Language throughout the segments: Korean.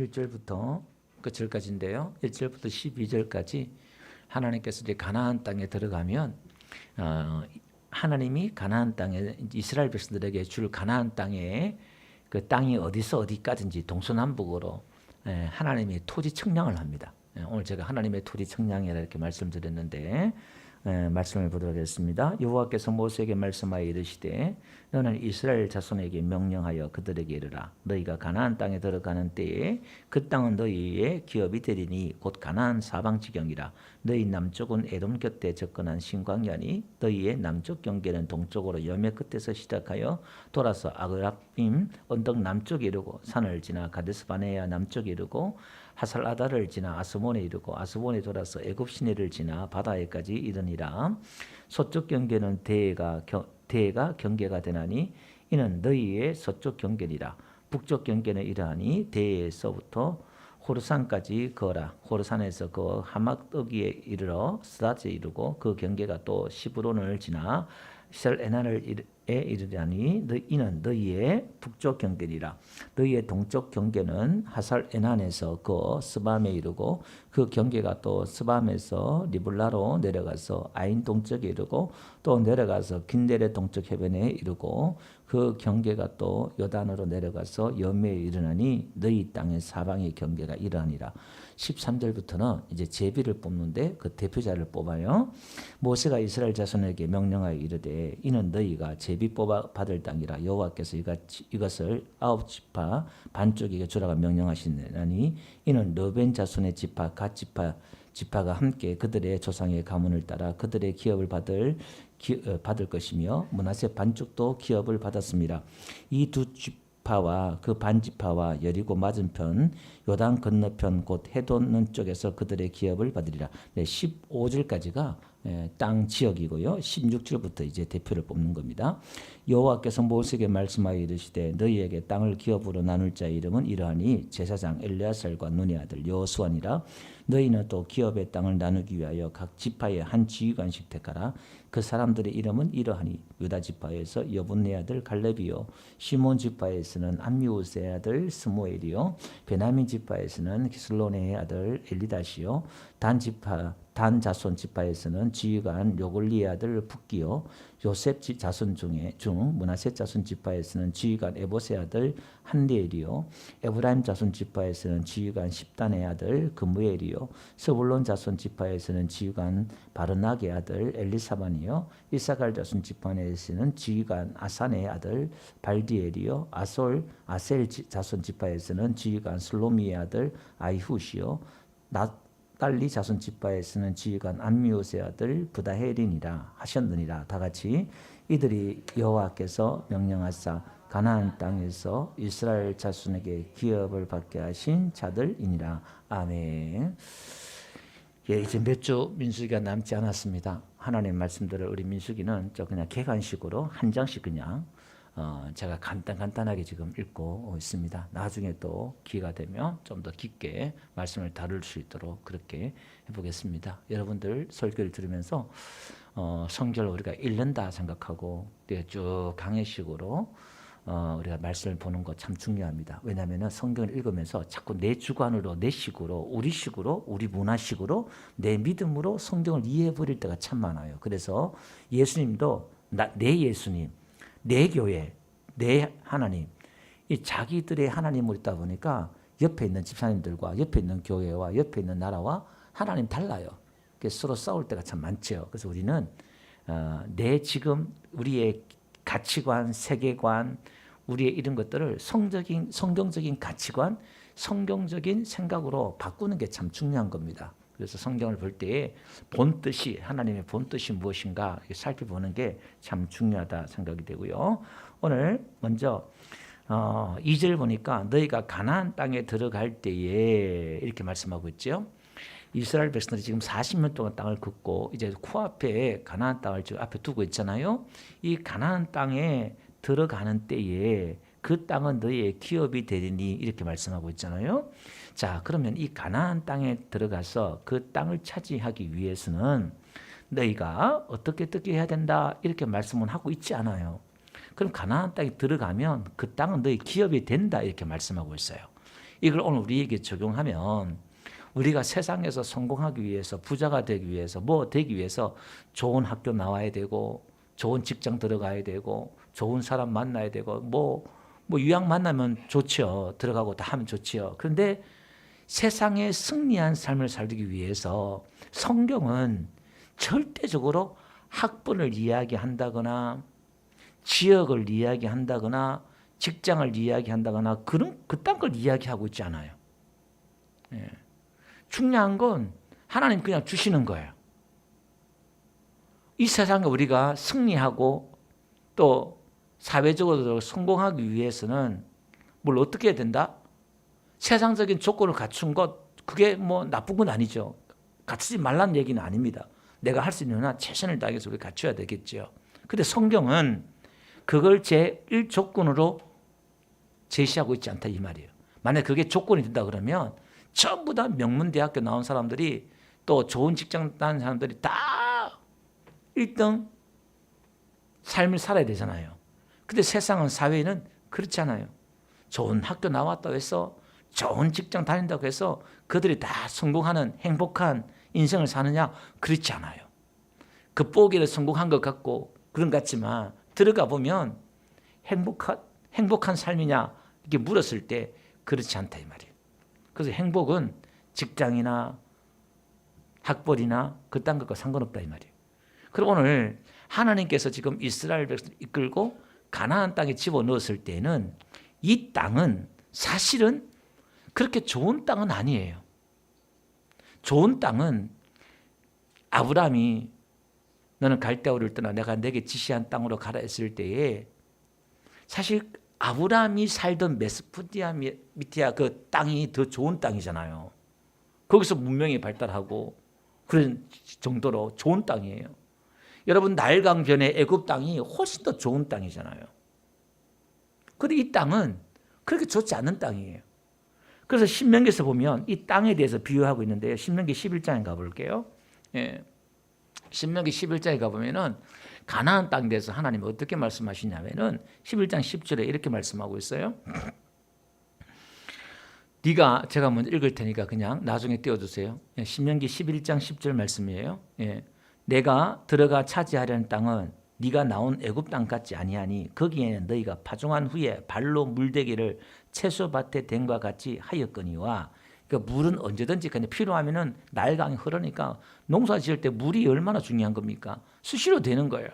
1절부터 끝절까지인데요. 1절부터 12절까지 하나님께서 이제 가나안 땅에 들어가면 하나님이 가나안 땅에 이스라엘 백성들에게 줄 가나안 땅에 그 땅이 어디서 어디까지인지 동서남북으로 하나님이 토지 측량을 합니다. 오늘 제가 하나님의 토지 측량이라 이렇게 말씀드렸는데 말씀을 보도록 하겠습니다. 여호와께서 모세에게 말씀하여 이르시되 너는 이스라엘 자손에게 명령하여 그들에게 이르라. 너희가 가나안 땅에 들어가는 때에 그 땅은 너희의 기업이 되리니 곧 가나안 사방지경이라. 너희 남쪽은 에돔 곁에 접근한 신광야니 너희의 남쪽 경계는 동쪽으로 여매 끝에서 시작하여 돌아서 아그라빔 언덕 남쪽에 이르고 산을 지나 가데스바네아 남쪽에 이르고 하살아다를 지나 아스몬에 이르고 아스몬에 돌아서 애굽 시내를 지나 바다에까지 이르니라. 서쪽 경계는 대해가 경계가 되나니 이는 너희의 서쪽 경계니라. 북쪽 경계는 이러하니 대해에서부터 호르산까지 거라. 호르산에서 그 하막더기에 이르러 스다에 이르고 그 경계가 또 시브론을 지나 시설에난을 이르자니 이는 너희의 북쪽 경계니라. 너희의 동쪽 경계는 하살에난에서 그 스밤에 이르고 그 경계가 또 스밤에서 리블라로 내려가서 아인 동쪽에 이르고 또 내려가서 긴데레 동쪽 해변에 이르고 그 경계가 또 요단으로 내려가서 여매에 이르나니 너희 땅의 사방의 경계가 이러하니라. 13절부터는 이제 제비를 뽑는데 그 대표자를 뽑아요. 모세가 이스라엘 자손에게 명령하여 이르되 이는 너희가 제비 뽑아 받을 땅이라. 여호와께서 이것을 9지파 반쪽에게 주라고 명령하시나니 이는 르벤 자손의 지파 갓 지파가 함께 그들의 조상의 가문을 따라 그들의 기업을 받을 것이며 므낫세 반쪽도 기업을 받았습니다. 이 두 지파와 그 반지파와 여리고 맞은편 요단 건너편 곧 해돋는 쪽에서 그들의 기업을 받으리라. 15절까지가 땅 지역이고요. 16절부터 이제 대표를 뽑는 겁니다. 여호와께서 모세에게 말씀하여 이르시되 너희에게 땅을 기업으로 나눌 자의 이름은 이러하니 제사장 엘르야살과 눈의 아들 여호수아니라. 너희는 또 기업의 땅을 나누기 위하여 각 지파의 한 지휘관씩 택하라. 그 사람들의 이름은 이러하니 유다 지파에서 여분네 아들 갈렙이요 시몬 지파에서는 암미우스의 아들 스무엘이요 베냐민 지파에서는 기슬로네의 아들 엘리다시요 단 자손 지파에서는 지휘관 요골리의 아들 붓기요 요셉 자손 중 므낫세 자손 지파에서는 지휘관 에봇의 아들 한리엘이요 에브라임 자손 지파에서는 지휘관 십단의 아들 그무엘이요 스불론 자손 지파에서는 지휘관 바르낙의 아들 엘리사반이요 이사갈 자손 지파에서는 지휘관 아산의 아들 발디엘이요 아셀 자손 지파에서는 지휘관 슬로미의 아들 아이훗이요 딸리 자손 지파에서는 지휘관 암미옷의 아들 부다헬이니라 하셨느니라. 다 같이 이들이 여호와께서 명령하사 가나안 땅에서 이스라엘 자손에게 기업을 받게 하신 자들이니라. 아멘. 이제 몇 주 민수기가 남지 않았습니다. 하나님의 말씀들을 우리 민수기는 그냥 개관식으로 한 장씩 그냥 제가 간단하게 지금 읽고 있습니다. 나중에 또 기회가 되면 좀 더 깊게 말씀을 다룰 수 있도록 그렇게 해보겠습니다. 여러분들 설교를 들으면서 성경을 우리가 읽는다 생각하고 쭉 강해식으로 우리가 말씀을 보는 거 참 중요합니다. 왜냐하면 성경을 읽으면서 자꾸 내 주관으로, 내 식으로, 우리 식으로, 우리 문화식으로, 내 믿음으로 성경을 이해해 버릴 때가 참 많아요. 그래서 예수님도 내 예수님, 내 교회, 내 하나님, 이 자기들의 하나님을 있다 보니까 옆에 있는 집사님들과 옆에 있는 교회와 옆에 있는 나라와 하나님 달라요. 그래서 서로 싸울 때가 참 많죠. 그래서 우리는 지금 우리의 가치관, 세계관, 우리의 이런 것들을 성경적인 가치관, 성경적인 생각으로 바꾸는 게 참 중요한 겁니다. 그래서 성경을 볼 때에 본뜻이 하나님의 본뜻이 무엇인가 살펴보는 게 참 중요하다 생각이 되고요. 오늘 먼저 2절 보니까 너희가 가나안 땅에 들어갈 때에 이렇게 말씀하고 있죠. 이스라엘 백성들이 지금 40년 동안 땅을 긋고 이제 코앞에 가나안 땅을 지금 앞에 두고 있잖아요. 이 가나안 땅에 들어가는 때에 그 땅은 너희의 기업이 되리니 이렇게 말씀하고 있잖아요. 자, 그러면 이 가나안 땅에 들어가서 그 땅을 차지하기 위해서는 너희가 어떻게 해야 된다 이렇게 말씀은 하고 있지 않아요. 그럼 가나안 땅에 들어가면 그 땅은 너희 기업이 된다 이렇게 말씀하고 있어요. 이걸 오늘 우리에게 적용하면 우리가 세상에서 성공하기 위해서, 부자가 되기 위해서, 뭐 되기 위해서 좋은 학교 나와야 되고, 좋은 직장 들어가야 되고, 좋은 사람 만나야 되고, 뭐 유학 만나면 좋죠. 들어가고 다 하면 좋지요. 그런데 세상에 승리한 삶을 살기 위해서 성경은 절대적으로 학번을 이야기한다거나 지역을 이야기한다거나 직장을 이야기한다거나 그딴 걸 이야기하고 있지 않아요. 예. 중요한 건 하나님 그냥 주시는 거예요. 이 세상에 우리가 승리하고 또 사회적으로 성공하기 위해서는 뭘 어떻게 해야 된다? 세상적인 조건을 갖춘 것, 그게 뭐 나쁜 건 아니죠. 갖추지 말라는 얘기는 아닙니다. 내가 할 수 있는 한 최선을 다해서 우리 갖춰야 되겠죠. 근데 성경은 그걸 제1조건으로 제시하고 있지 않다 이 말이에요. 만약 그게 조건이 된다 그러면 전부 다 명문대학교 나온 사람들이 또 좋은 직장 다니는 사람들이 다 1등 삶을 살아야 되잖아요. 근데 세상은, 사회는 그렇지 않아요. 좋은 학교 나왔다고 해서, 좋은 직장 다닌다고 해서 그들이 다 성공하는 행복한 인생을 사느냐? 그렇지 않아요. 그 보기를 성공한 것 같고 그런 것 같지만 들어가 보면 행복한 삶이냐? 이렇게 물었을 때 그렇지 않다 이 말이에요. 그래서 행복은 직장이나 학벌이나 그딴 것과 상관없다 이 말이에요. 그럼 오늘 하나님께서 지금 이스라엘 백성을 이끌고 가나안 땅에 집어넣었을 때는 이 땅은 사실은 그렇게 좋은 땅은 아니에요. 좋은 땅은 아브라함이 너는 갈대아우를 떠나 내가 내게 지시한 땅으로 가라 했을 때에 사실 아브라함이 살던 메소포타미아 그 땅이 더 좋은 땅이잖아요. 거기서 문명이 발달하고 그런 정도로 좋은 땅이에요. 여러분 나일강변의 애굽 땅이 훨씬 더 좋은 땅이잖아요. 그런데 이 땅은 그렇게 좋지 않은 땅이에요. 그래서 신명기에서 보면 이 땅에 대해서 비유하고 있는데요. 신명기 11장에 가볼게요. 예. 신명기 11장에 가보면은 가나안 땅에 대해서 하나님이 어떻게 말씀하시냐면은 11장 10절에 이렇게 말씀하고 있어요. 네가, 제가 먼저 읽을 테니까 그냥 나중에 띄워주세요. 예. 신명기 11장 10절 말씀이에요. 예. 내가 들어가 차지하려는 땅은 네가 나온 애굽 땅 같지 아니하니 거기에는 너희가 파종한 후에 발로 물대기를 채소밭에 댄과 같이 하였거니와. 그러니까 물은 언제든지 그냥 필요하면은 나일강이 흐르니까 농사 지을 때 물이 얼마나 중요한 겁니까? 수시로 되는 거예요.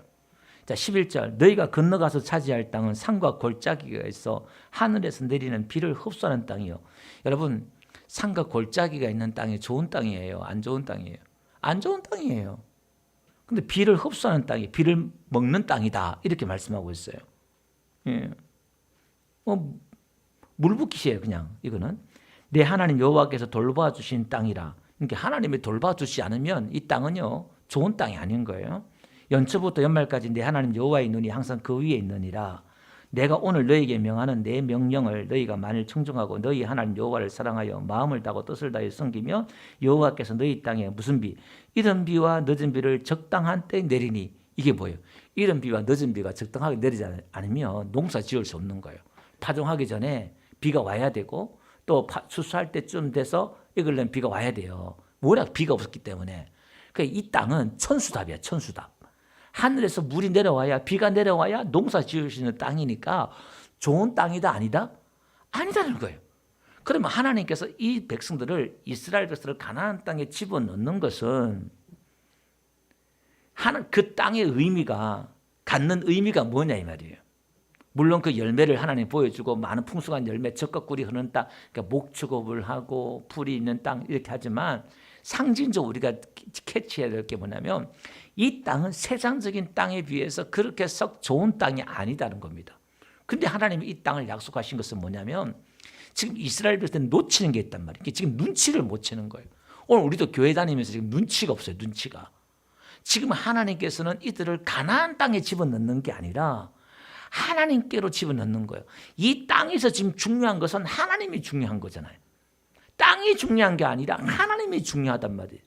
자 11절 너희가 건너가서 차지할 땅은 산과 골짜기가 있어 하늘에서 내리는 비를 흡수하는 땅이요. 여러분 산과 골짜기가 있는 땅이 좋은 땅이에요? 안 좋은 땅이에요? 안 좋은 땅이에요. 근데 비를 흡수하는 땅이 비를 먹는 땅이다 이렇게 말씀하고 있어요. 예. 물붓기시에요 그냥. 이거는 내 하나님 여호와께서 돌봐 주신 땅이라. 그러니까 하나님이 돌봐 주시지 않으면 이 땅은요 좋은 땅이 아닌 거예요. 연초부터 연말까지 내 하나님 여호와의 눈이 항상 그 위에 있느니라. 내가 오늘 너희에게 명하는 내 명령을 너희가 만일 청종하고 너희 하나님 여호와를 사랑하여 마음을 다하고 뜻을 다하여 섬기면 여호와께서 너희 땅에 무슨 비? 이른 비와 늦은 비를 적당한 때에 내리니. 이게 뭐예요? 이른 비와 늦은 비가 적당하게 내리지 않으면 농사 지을 수 없는 거예요. 파종하기 전에 비가 와야 되고 또 추수할 때쯤 돼서 이걸려면 비가 와야 돼요. 워낙 비가 없었기 때문에. 그러니까 이 땅은 천수답이야. 천수답. 하늘에서 물이 내려와야, 비가 내려와야 농사 지을 수 있는 땅이니까 좋은 땅이다 아니다? 아니다는 거예요. 그러면 하나님께서 이 백성들을, 이스라엘 백성들을 가나안 땅에 집어넣는 것은 그 땅의 의미가, 갖는 의미가 뭐냐 이 말이에요. 물론 그 열매를 하나님 보여주고 많은 풍성한 열매, 젖과 꿀이 흐르는 땅, 그러니까 목축업을 하고 풀이 있는 땅 이렇게 하지만 상징적으로 우리가 캐치해야 될 게 뭐냐면 이 땅은 세상적인 땅에 비해서 그렇게 썩 좋은 땅이 아니다는 겁니다. 근데 하나님이 이 땅을 약속하신 것은 뭐냐면 지금 이스라엘 백성들은 놓치는 게 있단 말이에요. 지금 눈치를 못 채는 거예요. 오늘 우리도 교회 다니면서 지금 눈치가 없어요. 눈치가. 지금 하나님께서는 이들을 가나안 땅에 집어넣는 게 아니라 하나님께로 집어넣는 거예요. 이 땅에서 지금 중요한 것은 하나님이 중요한 거잖아요. 땅이 중요한 게 아니라 하나님이 중요하단 말이에요.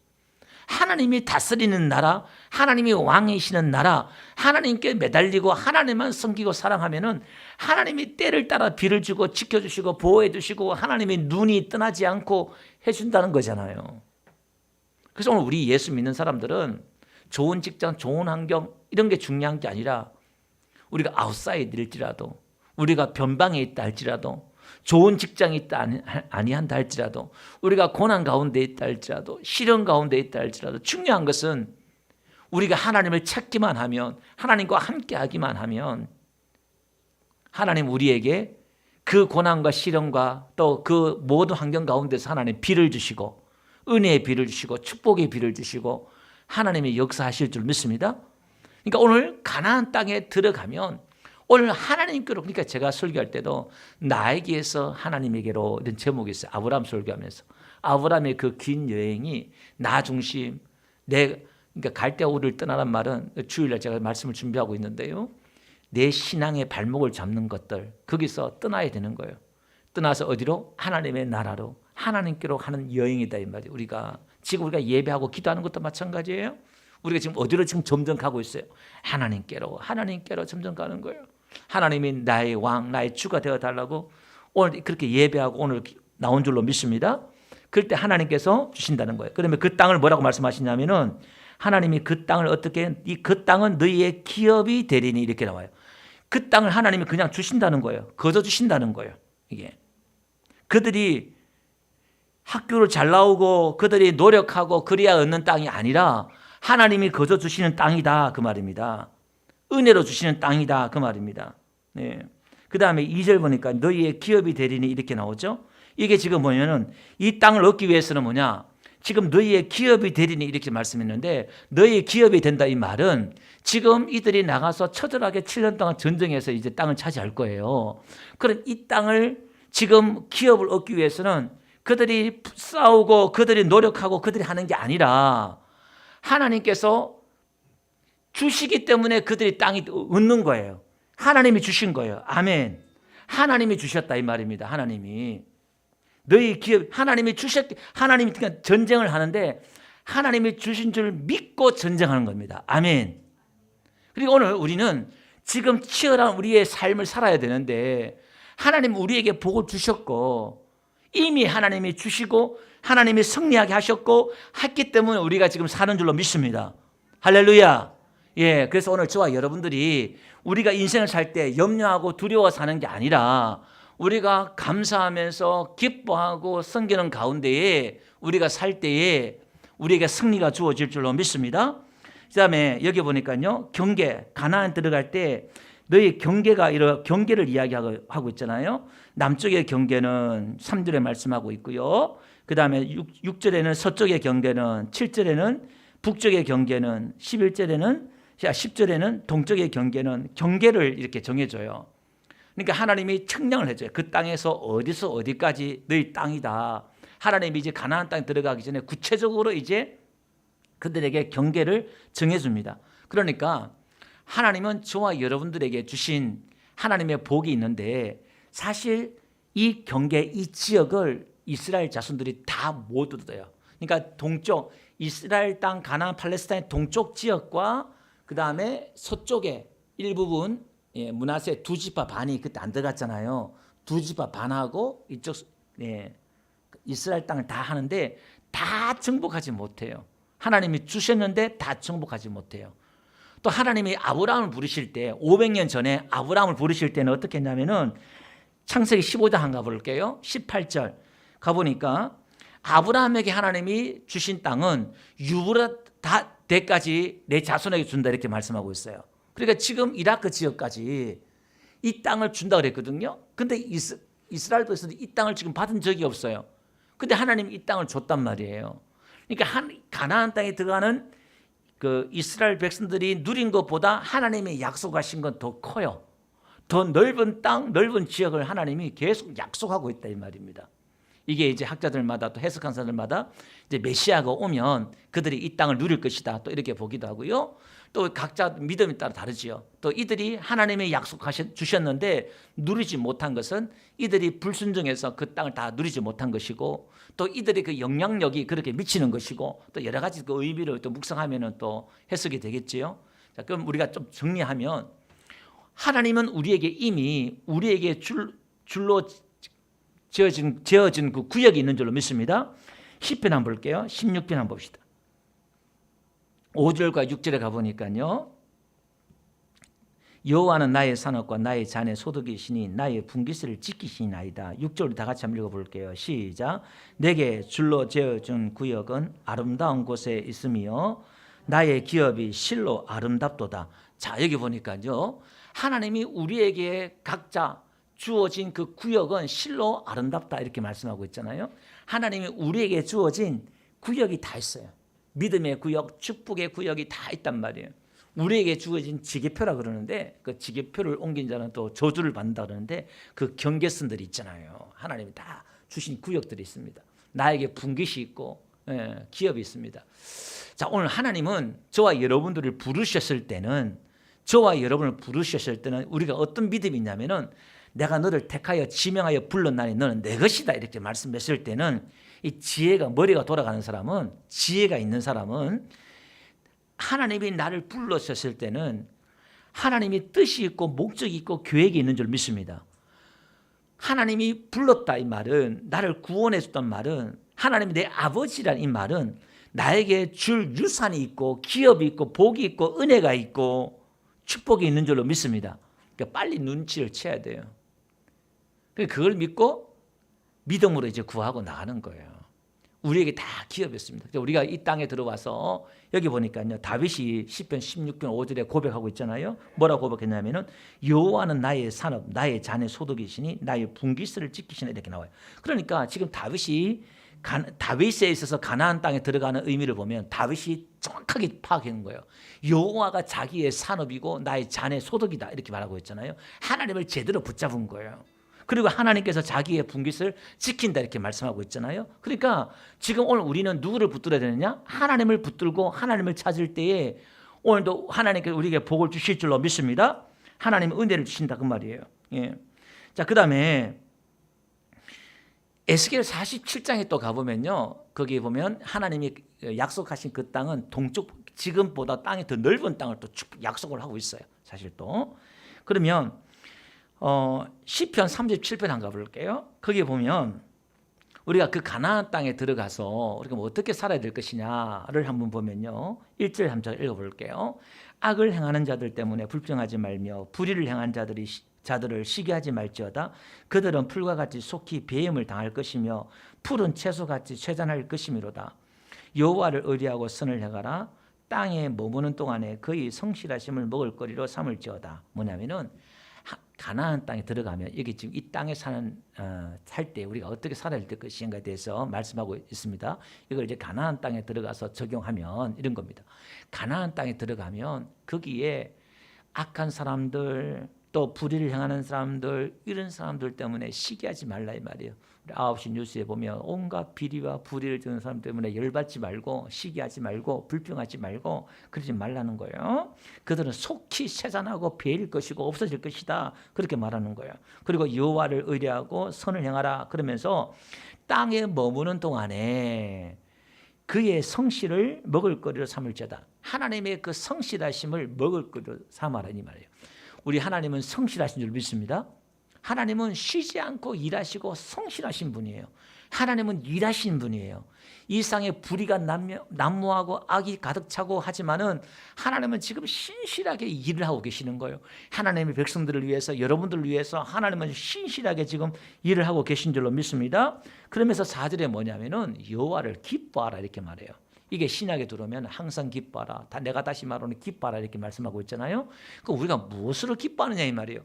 하나님이 다스리는 나라, 하나님이 왕이시는 나라, 하나님께 매달리고 하나님만 섬기고 사랑하면은 하나님이 때를 따라 비를 주고 지켜주시고 보호해주시고 하나님의 눈이 떠나지 않고 해준다는 거잖아요. 그래서 오늘 우리 예수 믿는 사람들은 좋은 직장, 좋은 환경 이런 게 중요한 게 아니라 우리가 아웃사이드일지라도 우리가 변방에 있다 할지라도 좋은 직장이 있다 아니한다 할지라도 우리가 고난 가운데 있다 할지라도 시련 가운데 있다 할지라도 중요한 것은 우리가 하나님을 찾기만 하면 하나님과 함께 하기만 하면 하나님 우리에게 그 고난과 시련과 또 그 모든 환경 가운데서 하나님 비를 주시고 은혜의 비를 주시고 축복의 비를 주시고 하나님이 역사하실 줄 믿습니다. 그러니까 오늘 가나안 땅에 들어가면 오늘 하나님께로, 그러니까 제가 설교할 때도 나에게서 하나님에게로 이런 제목이 있어요. 아브라함 설교하면서 아브라함의 그 긴 여행이 나 중심, 그러니까 갈대아우를 떠나란 말은 주일날 제가 말씀을 준비하고 있는데요. 내 신앙의 발목을 잡는 것들 거기서 떠나야 되는 거예요. 떠나서 어디로? 하나님의 나라로 하나님께로 하는 여행이다 이 말이에요. 지금 우리가 예배하고 기도하는 것도 마찬가지예요. 우리가 지금 어디로 지금 점점 가고 있어요? 하나님께로 점점 가는 거예요. 하나님이 나의 왕, 나의 주가 되어달라고 오늘 그렇게 예배하고 오늘 나온 줄로 믿습니다. 그럴 때 하나님께서 주신다는 거예요. 그러면 그 땅을 뭐라고 말씀하시냐면은 하나님이 그 땅을 어떻게, 그 땅은 너희의 기업이 되리니 이렇게 나와요. 그 땅을 하나님이 그냥 주신다는 거예요. 거저 주신다는 거예요. 이게 그들이 학교를 잘 나오고 그들이 노력하고 그래야 얻는 땅이 아니라 하나님이 거저 주시는 땅이다 그 말입니다. 은혜로 주시는 땅이다 그 말입니다. 네. 그 다음에 2절 보니까 너희의 기업이 되리니 이렇게 나오죠. 이게 지금 뭐냐면 이 땅을 얻기 위해서는 뭐냐, 지금 너희의 기업이 되리니 이렇게 말씀했는데 너희의 기업이 된다 이 말은 지금 이들이 나가서 처절하게 7년 동안 전쟁해서 이제 땅을 차지할 거예요. 그럼 이 땅을 지금 기업을 얻기 위해서는 그들이 싸우고 그들이 노력하고 그들이 하는 게 아니라 하나님께서 주시기 때문에 그들이 땅이 얻는 거예요. 하나님이 주신 거예요. 아멘. 하나님이 주셨다 이 말입니다. 하나님이 너희 기업, 하나님이 그러니까 전쟁을 하는데 하나님이 주신 줄 믿고 전쟁하는 겁니다. 아멘. 그리고 오늘 우리는 지금 치열한 우리의 삶을 살아야 되는데 하나님 우리에게 복을 주셨고 이미 하나님이 주시고 하나님이 승리하게 하셨고 했기 때문에 우리가 지금 사는 줄로 믿습니다. 할렐루야. 예, 그래서 오늘 저와 여러분들이 우리가 인생을 살 때 염려하고 두려워 사는 게 아니라 우리가 감사하면서 기뻐하고 섬기는 가운데에 우리가 살 때에 우리에게 승리가 주어질 줄로 믿습니다. 그 다음에 여기 보니까요, 경계, 가나안 들어갈 때 너희 경계가 이런 경계를 이야기하고 있잖아요. 남쪽의 경계는 3절에 말씀하고 있고요. 그 다음에 6절에는 서쪽의 경계는, 7절에는 북쪽의 경계는, 10절에는 동쪽의 경계는 경계를 이렇게 정해줘요. 그러니까 하나님이 측량을 해줘요. 그 땅에서 어디서 어디까지 너희 땅이다. 하나님이 이제 가나안 땅에 들어가기 전에 구체적으로 이제 그들에게 경계를 정해줍니다. 그러니까 하나님은 저와 여러분들에게 주신 하나님의 복이 있는데 사실 이 경계, 이 지역을 이스라엘 자손들이 다 못 얻어요. 그러니까 동쪽, 이스라엘 땅 가나안 팔레스타인 동쪽 지역과 그 다음에 서쪽의 일부분, 므낫세 두 지파 반이 그때 안 들어갔잖아요. 두 지파 반하고 이쪽 이스라엘 땅을 다 하는데 다 정복하지 못해요. 하나님이 주셨는데 다 정복하지 못해요. 또 하나님이 아브라함을 부르실 때 500년 전에 아브라함을 부르실 때는 어떻게 했냐면은 창세기 15장 한 가볼게요. 18절 가보니까 아브라함에게 하나님이 주신 땅은 유브라데 때까지 내 자손에게 준다 이렇게 말씀하고 있어요. 그러니까 지금 이라크 지역까지 이 땅을 준다 그랬거든요. 근데 이스라엘에서는 이 땅을 지금 받은 적이 없어요. 근데 하나님이 이 땅을 줬단 말이에요. 그러니까 가나안 땅에 들어가는 그 이스라엘 백성들이 누린 것보다 하나님이 약속하신 건 더 커요. 더 넓은 땅, 넓은 지역을 하나님이 계속 약속하고 있다 이 말입니다. 이게 이제 학자들마다 또 해석한 사람들마다 이제 메시아가 오면 그들이 이 땅을 누릴 것이다. 또 이렇게 보기도 하고요. 또 각자 믿음에 따라 다르지요. 또 이들이 하나님의 주셨는데 누리지 못한 것은 이들이 불순종해서 그 땅을 다 누리지 못한 것이고, 또 이들의 그 영향력이 그렇게 미치는 것이고, 또 여러 가지 그 의미를 또 묵상하면은 또 해석이 되겠지요. 자, 그럼 우리가 좀 정리하면, 하나님은 우리에게 이미 우리에게 줄로 지어진 그 구역이 있는 줄로 믿습니다. 10편 한번 볼게요. 16편 한번 봅시다. 5절과 6절에 가보니까요. 여호와는 나의 산업과 나의 잔의 소득이시니 나의 분깃을 지키시나이다. 6절 다 같이 한번 읽어볼게요. 시작. 내게 줄로 지어준 구역은 아름다운 곳에 있으며 나의 기업이 실로 아름답도다. 자, 여기 보니까요, 하나님이 우리에게 각자 주어진 그 구역은 실로 아름답다 이렇게 말씀하고 있잖아요. 하나님이 우리에게 주어진 구역이 다 있어요. 믿음의 구역, 축복의 구역이 다 있단 말이에요. 우리에게 주어진 지계표라 그러는데, 그 지계표를 옮긴 자는 또 저주를 받는다 그러는데, 그 경계선들이 있잖아요. 하나님이 다 주신 구역들이 있습니다. 나에게 분깃이 있고 기업이 있습니다. 자, 오늘 하나님은 저와 여러분들을 부르셨을 때는 우리가 어떤 믿음이 있냐면은, 내가 너를 택하여 지명하여 불렀나니 너는 내 것이다 이렇게 말씀했을 때는, 이 지혜가, 머리가 돌아가는 사람은, 지혜가 있는 사람은, 하나님이 나를 불러셨을 때는 하나님이 뜻이 있고 목적이 있고 계획이 있는 줄 믿습니다. 하나님이 불렀다 이 말은, 나를 구원해 줬단 말은, 하나님이 내 아버지란 이 말은 나에게 줄 유산이 있고 기업이 있고 복이 있고 은혜가 있고 축복이 있는 줄로 믿습니다. 그러니까 빨리 눈치를 채야 돼요. 그걸 믿고 믿음으로 이제 구하고 나가는 거예요. 우리에게 다 기업이었습니다. 우리가 이 땅에 들어와서 여기 보니까요, 다윗이 시편 16편 5절에 고백하고 있잖아요. 뭐라고 고백했냐면은, 여호와는 나의 산업, 나의 잔의 소득이시니 나의 분깃을 지키시나 이렇게 나와요. 그러니까 지금 다윗에 있어서 가나안 땅에 들어가는 의미를 보면 다윗이 정확하게 파악하는 거예요. 여호와가 자기의 산업이고 나의 잔의 소득이다 이렇게 말하고 있잖아요. 하나님을 제대로 붙잡은 거예요. 그리고 하나님께서 자기의 분깃을 지킨다 이렇게 말씀하고 있잖아요. 그러니까 지금 오늘 우리는 누구를 붙들어야 되느냐? 하나님을 붙들고 하나님을 찾을 때에 오늘도 하나님께서 우리에게 복을 주실 줄로 믿습니다. 하나님은 은혜를 주신다 그 말이에요. 예. 자, 그 다음에 에스겔 47장에 또 가보면요, 거기 보면 하나님이 약속하신 그 땅은 동쪽, 지금보다 땅이 더 넓은 땅을 또 약속을 하고 있어요. 사실 또. 그러면 시편 37편 한번 가볼게요. 거기 보면 우리가 그 가나안 땅에 들어가서 우리가 뭐 어떻게 살아야 될 것이냐를 한번 보면요, 1절 한번 읽어볼게요. 악을 행하는 자들 때문에 불평하지 말며 불의를 행한 자들을 시기하지 말지어다. 그들은 풀과 같이 속히 배임을 당할 것이며 푸른 채소같이 쇠잔할 것이미로다. 여호와를 의뢰하고 선을 행하라. 땅에 머무는 동안에 그의 성실하심을 먹을거리로 삼을지어다. 뭐냐면은 가나안 땅에 들어가면, 여기 지금 이 땅에 살 때 우리가 어떻게 살아야 될 것인가에 대해서 말씀하고 있습니다. 이걸 이제 가나안 땅에 들어가서 적용하면 이런 겁니다. 가나안 땅에 들어가면 거기에 악한 사람들, 또 불의를 행하는 사람들, 이런 사람들 때문에 시기하지 말라 이 말이에요. 9시 뉴스에 보면 온갖 비리와 불의를 저는 사람 때문에 열받지 말고 시기하지 말고 불평하지 말고 그러지 말라는 거예요. 그들은 속히 쇠잔하고 배일 것이고 없어질 것이다 그렇게 말하는 거예요. 그리고 여호와를 의뢰하고 선을 행하라 그러면서 땅에 머무는 동안에 그의 성실을 먹을거리로 삼을지어다. 하나님의 그 성실하심을 먹을거리로 삼아라 이 말이에요. 우리 하나님은 성실하신 줄 믿습니다. 하나님은 쉬지 않고 일하시고 성실하신 분이에요. 하나님은 일하신 분이에요. 이 세상에 불의가 난무하고 악이 가득 차고 하지만은 하나님은 지금 신실하게 일을 하고 계시는 거예요. 하나님의 백성들을 위해서, 여러분들을 위해서 하나님은 신실하게 지금 일을 하고 계신 줄로 믿습니다. 그러면서 4절에 뭐냐면은 여호와를 기뻐하라 이렇게 말해요. 이게 신약에 들어오면 항상 기뻐하라. 내가 다시 말하는 기뻐하라 이렇게 말씀하고 있잖아요. 그럼 우리가 무엇으로 기뻐하느냐 이 말이에요.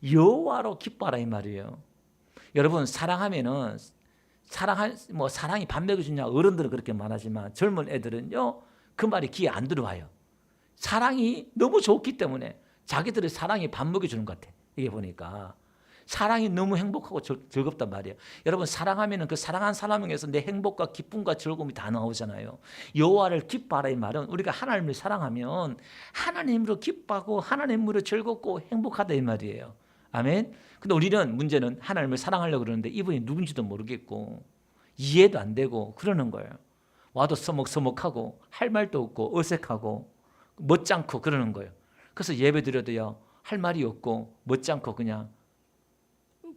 여호와로 기뻐하라 이 말이에요. 여러분 사랑하면은 사랑이 밥 먹여주냐 어른들은 그렇게 말하지만 젊은 애들은요 그 말이 귀에 안 들어와요. 사랑이 너무 좋기 때문에 자기들의 사랑이 밥 먹여주는 것 같아. 이게 보니까 사랑이 너무 행복하고 즐겁단 말이에요. 여러분 사랑하면은 그 사랑한 사람에게서 내 행복과 기쁨과 즐거움이 다 나오잖아요. 여호와를 기뻐하라 이 말은 우리가 하나님을 사랑하면 하나님으로 기뻐하고 하나님으로 즐겁고 행복하다 이 말이에요. 아멘. 근데 우리는 문제는 하나님을 사랑하려고 그러는데 이분이 누군지도 모르겠고 이해도 안 되고 그러는 거예요. 와도 서먹서먹하고 할 말도 없고 어색하고 멋지않고 그러는 거예요. 그래서 예배 드려도요 할 말이 없고 멋지않고 그냥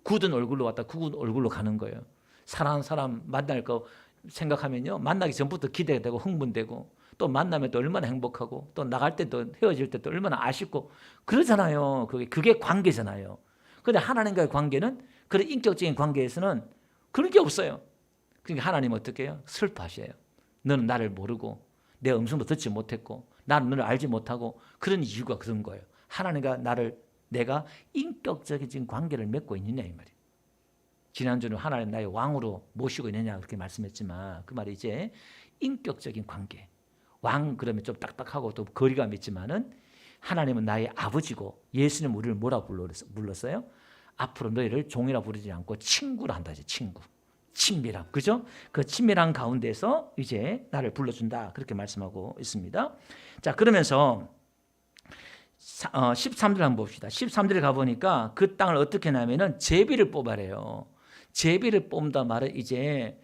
굳은 얼굴로 왔다 굳은 얼굴로 가는 거예요. 사랑하는 사람 만날 거 생각하면요 만나기 전부터 기대되고 흥분되고 또 만나면 또 얼마나 행복하고 또 나갈 때도 헤어질 때도 얼마나 아쉽고 그러잖아요. 그게 관계잖아요. 그런데 하나님과의 관계는 그런 인격적인 관계에서는 그런 게 없어요. 그러니까 하나님은 어떻게 해요? 슬퍼하셔요. 너는 나를 모르고 내 음성도 듣지 못했고 나는 너를 알지 못하고 그런 이유가 그런 거예요. 하나님과 내가 인격적인 관계를 맺고 있느냐 이 말이에요. 지난주는 하나님 나의 왕으로 모시고 있느냐 그렇게 말씀했지만 그 말이 이제 인격적인 관계. 왕 그러면 좀 딱딱하고 또 거리감이 있지만은 하나님은 나의 아버지고 예수님 우리를 뭐라 불렀어요? 앞으로 너희를 종이라 부르지 않고 친구라 한다. 친구. 친밀함. 그죠? 그 친밀한 가운데서 이제 나를 불러준다. 그렇게 말씀하고 있습니다. 자, 그러면서 13절 한번 봅시다. 13절에 가보니까 그 땅을 어떻게 하냐면은 제비를 뽑아래요. 제비를 뽑는다 말은 이제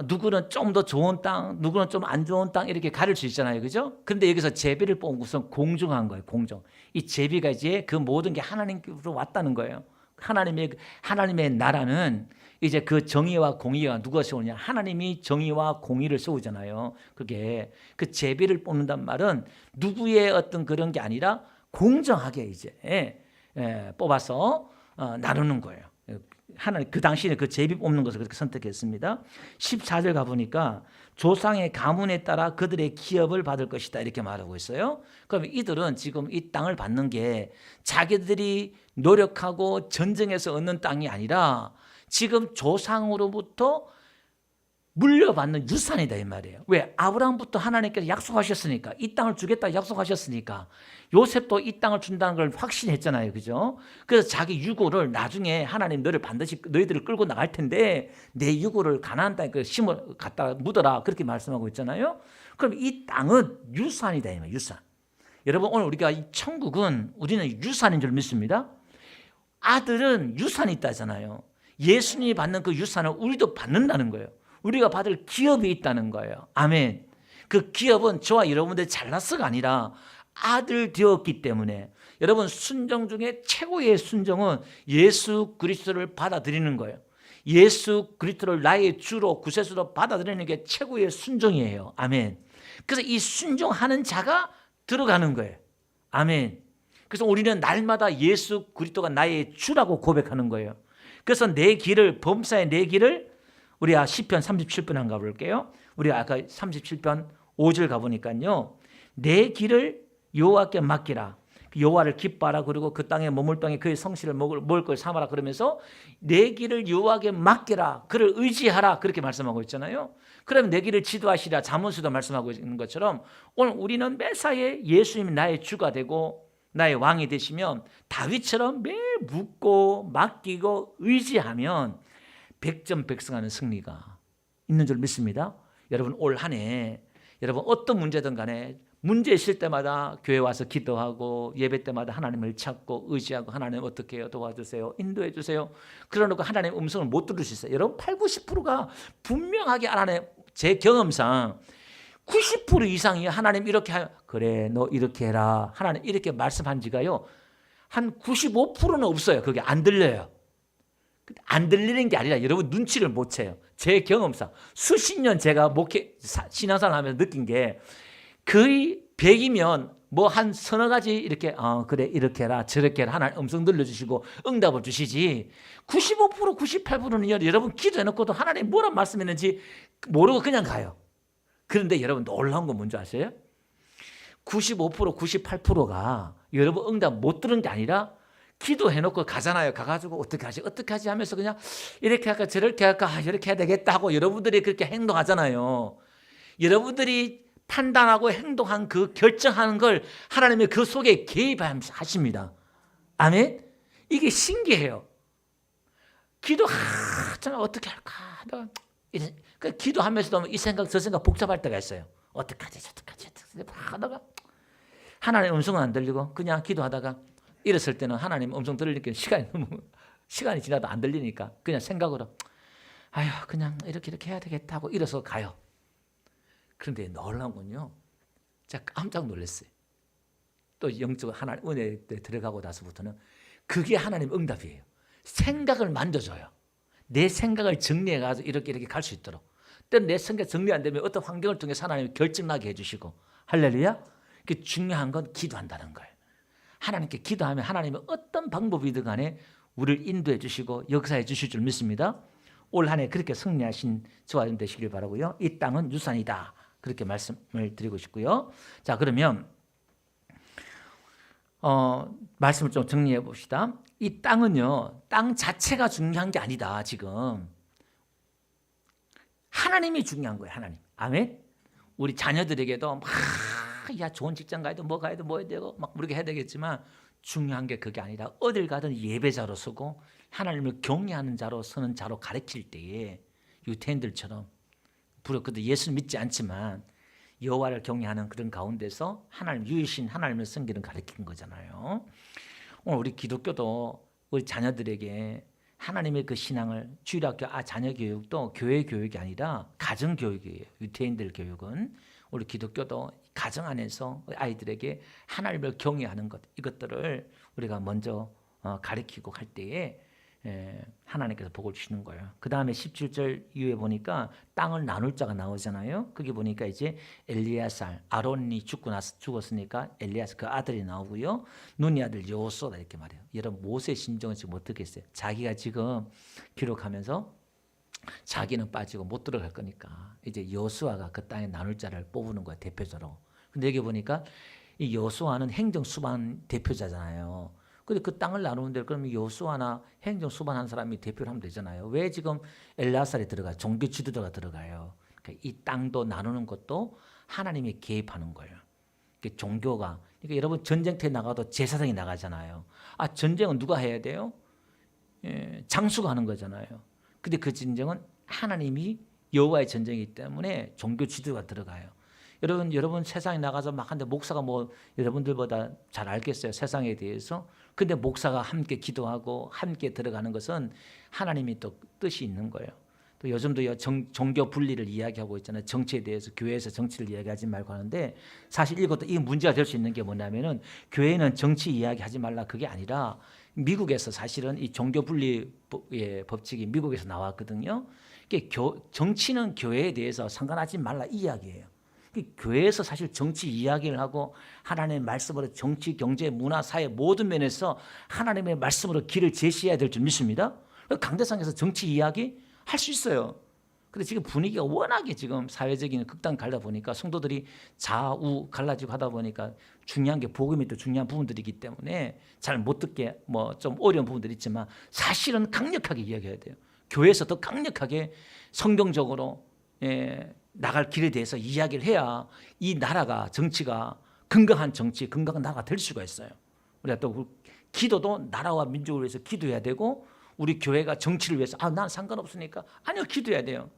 누구는 좀 더 좋은 땅, 누구는 좀 안 좋은 땅 이렇게 가릴 수 있잖아요. 그죠? 근데 여기서 제비를 뽑은 것은 공정한 거예요. 공정. 이 제비가 이제 그 모든 게 하나님께로 왔다는 거예요. 하나님의 나라는 이제 그 정의와 공의가 누가 세우냐? 하나님이 정의와 공의를 세우잖아요. 그게 그 제비를 뽑는단 말은 누구의 어떤 그런 게 아니라 공정하게 이제 뽑아서 나누는 거예요. 하나님 그 당시에 그 제비 뽑는 것을 그렇게 선택했습니다. 14절 가보니까 조상의 가문에 따라 그들의 기업을 받을 것이다 이렇게 말하고 있어요. 그럼 이들은 지금 이 땅을 받는 게 자기들이 노력하고 전쟁에서 얻는 땅이 아니라 지금 조상으로부터 물려받는 유산이다 이 말이에요. 왜? 아브라함부터 하나님께서 약속하셨으니까 이 땅을 주겠다 약속하셨으니까 요셉도 이 땅을 준다는 걸 확신했잖아요. 그죠? 그래서 자기 유고를 나중에 하나님 너를 반드시 너희들을 끌고 나갈 텐데 내 유고를 가나안 땅에 심어 갖다 묻어라 그렇게 말씀하고 있잖아요. 그럼 이 땅은 유산이다 이 말이에요. 유산. 여러분 오늘 우리가 이 천국은 우리는 유산인 줄 믿습니다. 아들은 유산이 있다잖아요. 예수님이 받는 그 유산을 우리도 받는다는 거예요. 우리가 받을 기업이 있다는 거예요. 아멘. 그 기업은 저와 여러분들이 잘났어가 아니라 아들 되었기 때문에 여러분 순종 중에 최고의 순종은 예수 그리스도를 받아들이는 거예요. 예수 그리스도를 나의 주로 구세주로 받아들이는 게 최고의 순종이에요. 아멘. 그래서 이 순종하는 자가 들어가는 거예요. 아멘. 그래서 우리는 날마다 예수 그리스도가 나의 주라고 고백하는 거예요. 그래서 내 길을 범사의 내 길을 우리가 시편 37편 한번 가볼게요. 우리가 아까 37편 5절 가보니까요. 내 길을 여호와께 맡기라. 여호와를 기뻐하라. 그리고 그 땅에 머물 땅에 그의 성실을 먹을 걸 삼아라. 그러면서 내 길을 여호와께 맡기라. 그를 의지하라. 그렇게 말씀하고 있잖아요. 그러면 내 길을 지도하시라. 잠언수도 말씀하고 있는 것처럼 오늘 우리는 매사에 예수님이 나의 주가 되고 나의 왕이 되시면 다윗처럼 매일 묻고 맡기고 의지하면 백전백승하는 승리가 있는 줄 믿습니다. 여러분 올 한 해 여러분 어떤 문제든 간에 문제 있을 때마다 교회 와서 기도하고 예배 때마다 하나님을 찾고 의지하고 하나님 어떻게 해요? 도와주세요. 인도해 주세요. 그러놓고 하나님의 음성을 못 들을 수 있어요. 여러분 80~90%가 분명하게 하나님 제 경험상 90% 이상이 하나님 이렇게 그래 너 이렇게 해라 하나님 이렇게 말씀한 지가요 한 95%는 없어요. 그게 안 들려요. 안 들리는 게 아니라 여러분 눈치를 못 채요. 제 경험상 수십 년 제가 신앙생활 하면서 느낀 게 거의 100이면 뭐 한 서너 가지 이렇게 그래 이렇게 해라 저렇게 해라 하나님 음성 들려주시고 응답을 주시지 95% 98%는 여러분 기도해놓고도 하나님 뭐란 말씀했는지 모르고 그냥 가요. 그런데 여러분 놀라운 건 뭔지 아세요? 95% 98%가 여러분 응답 못 들은 게 아니라 기도해놓고 가잖아요. 가가지고 어떻게 하지 하면서 그냥 이렇게 할까 저렇게 할까 이렇게 해야 되겠다 하고 여러분들이 그렇게 행동하잖아요. 여러분들이 판단하고 행동한 그 결정하는 걸 하나님이 그 속에 개입하십니다. 아멘? 이게 신기해요. 기도하잖아. 어떻게 할까 하다가 그 기도하면서도 이 생각 저 생각 복잡할 때가 있어요. 어떡하지 저떡하지 하다가 하나님의 음성은 안 들리고 그냥 기도하다가 이랬을 때는 하나님 음성 들리니까 시간이 지나도 안 들리니까 그냥 생각으로 아휴 그냥 이렇게 해야 되겠다 하고 일어서 가요. 그런데 놀라운 건요. 제가 깜짝 놀랐어요. 또 영적 하나님 은혜에 들어가고 나서부터는 그게 하나님 응답이에요. 생각을 만져줘요. 내 생각을 정리해가지고 이렇게 갈 수 있도록. 때는 내 생각 정리 안 되면 어떤 환경을 통해서 하나님이 결정나게 해주시고 할렐루야. 그 중요한 건 기도한다는 거예요. 하나님께 기도하면 하나님은 어떤 방법이든 간에 우리를 인도해 주시고 역사해 주실 줄 믿습니다. 올 한 해 그렇게 승리하신 저와 여러분 되시길 바라고요. 이 땅은 유산이다. 그렇게 말씀을 드리고 싶고요. 자 그러면 말씀을 좀 정리해 봅시다. 이 땅은요. 땅 자체가 중요한 게 아니다. 지금 하나님이 중요한 거예요. 하나님. 아멘. 우리 자녀들에게도 야 좋은 직장 가야 돼, 뭐 가야 돼, 뭐 해야 되고 막 그렇게 해야 되겠지만 중요한 게 그게 아니라 어딜 가든 예배자로 서고 하나님을 경외하는 자로 서는 자로 가르칠 때에 유태인들처럼 그도 예수 믿지 않지만 여호와를 경외하는 그런 가운데서 하나님 유일신 하나님을 섬기는 가르치는 거잖아요. 오늘 우리 기독교도 우리 자녀들에게 하나님의 그 신앙을 주일학교 자녀 교육도 교회 교육이 아니라 가정 교육이에요. 유태인들 교육은 우리 기독교도 가정 안에서 아이들에게 하나님을 경외하는 것 이것들을 우리가 먼저 가르치고 할 때에 하나님께서 복을 주시는 거예요. 그 다음에 17절 이후에 보니까 땅을 나눌 자가 나오잖아요. 거기 보니까 이제 엘리야살 아론이 죽었으니까 엘리야살 그 아들이 나오고요. 눈이 아들 여호수아다 이렇게 말해요. 여러분 모세 심정은 지금 어떻게 했어요? 자기가 지금 기록하면서 자기는 빠지고 못 들어갈 거니까 이제 여호수아가 그 땅에 나눌 자를 뽑는 거야 대표자로. 근데 여기 보니까 이 여호수아는 행정 수반 대표자잖아요. 근데 그 땅을 나누는데 그러면 여호수아나 행정 수반한 사람이 대표를 하면 되잖아요. 왜 지금 엘리야살이 들어가요? 종교 지도자가 들어가요. 그러니까 이 땅도 나누는 것도 하나님이 개입하는 거예요. 그러니까 종교가 그러니까 여러분 전쟁터에 나가도 제사장이 나가잖아요. 전쟁은 누가 해야 돼요? 장수가 하는 거잖아요. 근데 그 전쟁은 하나님이 여호와의 전쟁이기 때문에 종교 지도가 들어가요. 여러분 세상에 나가서 막 하는데 목사가 뭐 여러분들보다 잘 알겠어요. 세상에 대해서. 근데 목사가 함께 기도하고 함께 들어가는 것은 하나님이 또 뜻이 있는 거예요. 또 요즘도 종교 분리를 이야기하고 있잖아요. 정치에 대해서 교회에서 정치를 이야기하지 말고 하는데 사실 이것도 이 문제가 될 수 있는 게 뭐냐면은 교회는 정치 이야기하지 말라 그게 아니라 미국에서 사실은 이 종교 분리 법칙이 미국에서 나왔거든요. 정치는 교회에 대해서 상관하지 말라 이 이야기예요. 교회에서 사실 정치 이야기를 하고 하나님의 말씀으로 정치, 경제, 문화, 사회 모든 면에서 하나님의 말씀으로 길을 제시해야 될 줄 믿습니다. 강대상에서 정치 이야기 할 수 있어요. 근데 지금 분위기가 워낙에 지금 사회적인 극단 갈다 보니까 성도들이 좌우 갈라지고 하다 보니까 중요한 게 복음이 또 중요한 부분들이기 때문에 잘 못 듣게 뭐 좀 어려운 부분들이 있지만 사실은 강력하게 이야기해야 돼요. 교회에서 더 강력하게 성경적으로 나갈 길에 대해서 이야기를 해야 이 나라가 정치가 건강한 정치, 건강한 나라가 될 수가 있어요. 우리가 또 기도도 나라와 민족을 위해서 기도해야 되고 우리 교회가 정치를 위해서 난 상관없으니까 아니요 기도해야 돼요.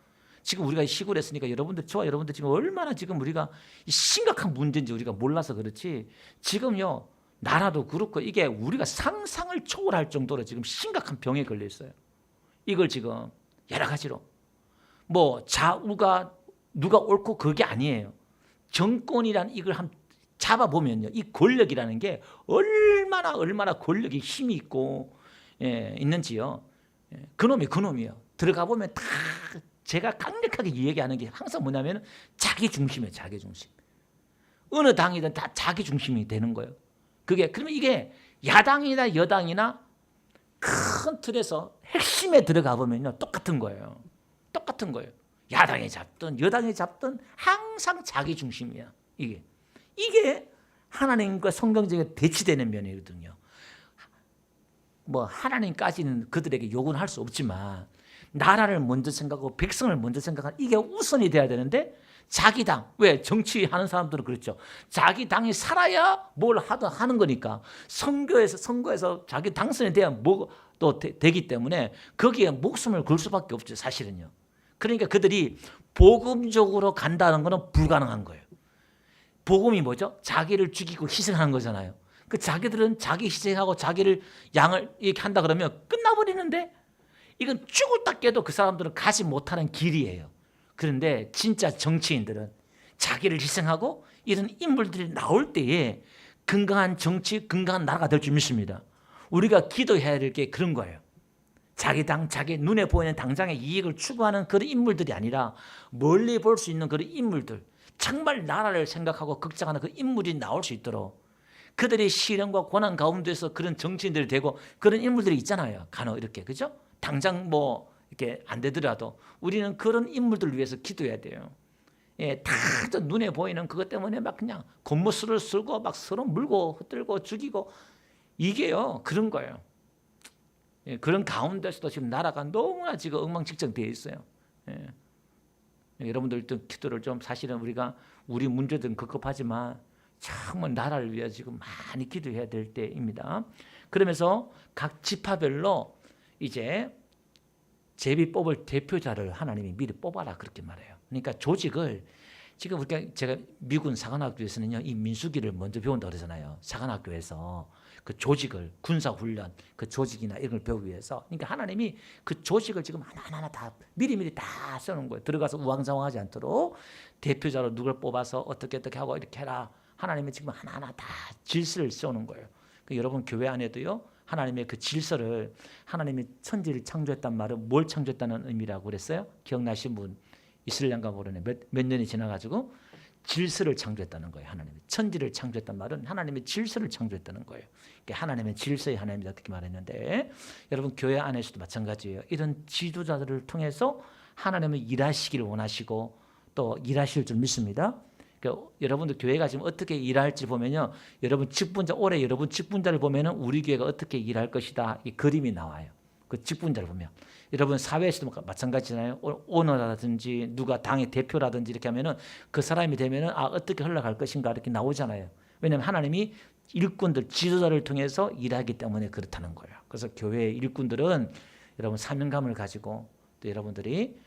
지금 우리가 시골에 있으니까 저와 여러분들 지금 얼마나 지금 우리가 심각한 문제인지 우리가 몰라서 그렇지 지금요 나라도 그렇고 이게 우리가 상상을 초월할 정도로 지금 심각한 병에 걸려 있어요. 이걸 지금 여러 가지로 뭐 좌우가 누가 옳고 그게 아니에요. 정권이란 이걸 잡아보면요. 이 권력이라는 게 얼마나 권력이 힘이 있고 있는지요. 그놈이요. 들어가 보면 다 제가 강력하게 이야기하는 게 항상 뭐냐면 자기 중심이에요. 자기 중심. 어느 당이든 다 자기 중심이 되는 거예요. 그러면 이게 야당이나 여당이나 큰 틀에서 핵심에 들어가 보면요. 똑같은 거예요. 똑같은 거예요. 야당이 잡든 여당이 잡든 항상 자기 중심이야. 이게 하나님과 성경적인 대치되는 면이거든요. 뭐 하나님까지는 그들에게 요구는 할 수 없지만 나라를 먼저 생각하고 백성을 먼저 생각하는 이게 우선이 돼야 되는데 자기 당, 왜 정치하는 사람들은 그렇죠. 자기 당이 살아야 뭘 하든 하는 거니까 선거에서 자기 당선이 돼야 뭐 또 되기 때문에 거기에 목숨을 걸 수밖에 없죠, 사실은요. 그러니까 그들이 복음적으로 간다는 것은 불가능한 거예요. 복음이 뭐죠? 자기를 죽이고 희생하는 거잖아요. 그 자기들은 자기 희생하고 자기를 양을 이렇게 한다 그러면 끝나버리는데 이건 죽을 깨도 그 사람들은 가지 못하는 길이에요. 그런데 진짜 정치인들은 자기를 희생하고 이런 인물들이 나올 때에 건강한 정치, 건강한 나라가 될 줄 믿습니다. 우리가 기도해야 될 게 그런 거예요. 자기 당, 자기 눈에 보이는 당장의 이익을 추구하는 그런 인물들이 아니라 멀리 볼 수 있는 그런 인물들, 정말 나라를 생각하고 걱정하는 그 인물이 나올 수 있도록 그들의 시련과 고난 가운데서 그런 정치인들이 되고 그런 인물들이 있잖아요. 간혹 이렇게, 그죠? 당장 뭐 이렇게 안 되더라도 우리는 그런 인물들을 위해서 기도해야 돼요. 예, 다 눈에 보이는 그것 때문에 막 그냥 겉모습을 쓰고 막 서로 물고 흩들고 죽이고 이게요, 그런 거예요. 예, 그런 가운데서도 지금 나라가 너무나 지금 엉망진창되어 있어요. 예. 여러분들 기도를 좀 사실은 우리 문제들은 급급하지만 정말 나라를 위해 지금 많이 기도해야 될 때입니다. 그러면서 각 지파별로 이제 제비 뽑을 대표자를 하나님이 미리 뽑아라 그렇게 말해요. 그러니까 조직을 지금 제가 미군 사관학교에서는요 이 민수기를 먼저 배운다 그러잖아요. 사관학교에서 그 조직을 군사훈련 그 조직이나 이런 걸 배우기 위해서 그러니까 하나님이 그 조직을 지금 하나하나 다 미리미리 다 써놓은 거예요. 들어가서 우왕좌왕하지 않도록 대표자로 누굴 뽑아서 어떻게 하고 이렇게 해라. 하나님이 지금 하나하나 다 질서를 써놓은 거예요. 여러분 교회 안에도요 하나님의 그 질서를 하나님이 천지를 창조했단 말은 뭘 창조했다는 의미라고 그랬어요? 기억나신 분 있으려는가 모르네. 몇 년이 지나가지고 질서를 창조했다는 거예요. 하나님이 천지를 창조했단 말은 하나님의 질서를 창조했다는 거예요. 하나님의 질서의 하나님이다 그렇게 말했는데 여러분 교회 안에서도 마찬가지예요. 이런 지도자들을 통해서 하나님은 일하시기를 원하시고 또 일하실 줄 믿습니다. 그러니까 여러분들 교회가 지금 어떻게 일할지 보면요, 여러분 직분자 올해 여러분 직분자를 보면은 우리 교회가 어떻게 일할 것이다 이 그림이 나와요. 그 직분자를 보면 여러분 사회에서도 마찬가지잖아요. 오너라든지 누가 당의 대표라든지 이렇게 하면은 그 사람이 되면은 어떻게 흘러갈 것인가 이렇게 나오잖아요. 왜냐하면 하나님이 일꾼들 지도자를 통해서 일하기 때문에 그렇다는 거예요. 그래서 교회의 일꾼들은 여러분 사명감을 가지고 또 여러분들이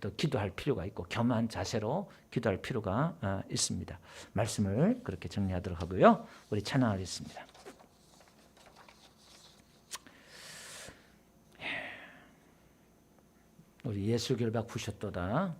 또 기도할 필요가 있고 겸한 자세로 기도할 필요가 있습니다. 말씀을 그렇게 정리하도록 하고요. 우리 찬양하겠습니다. 우리 예수 결박 부셨도다.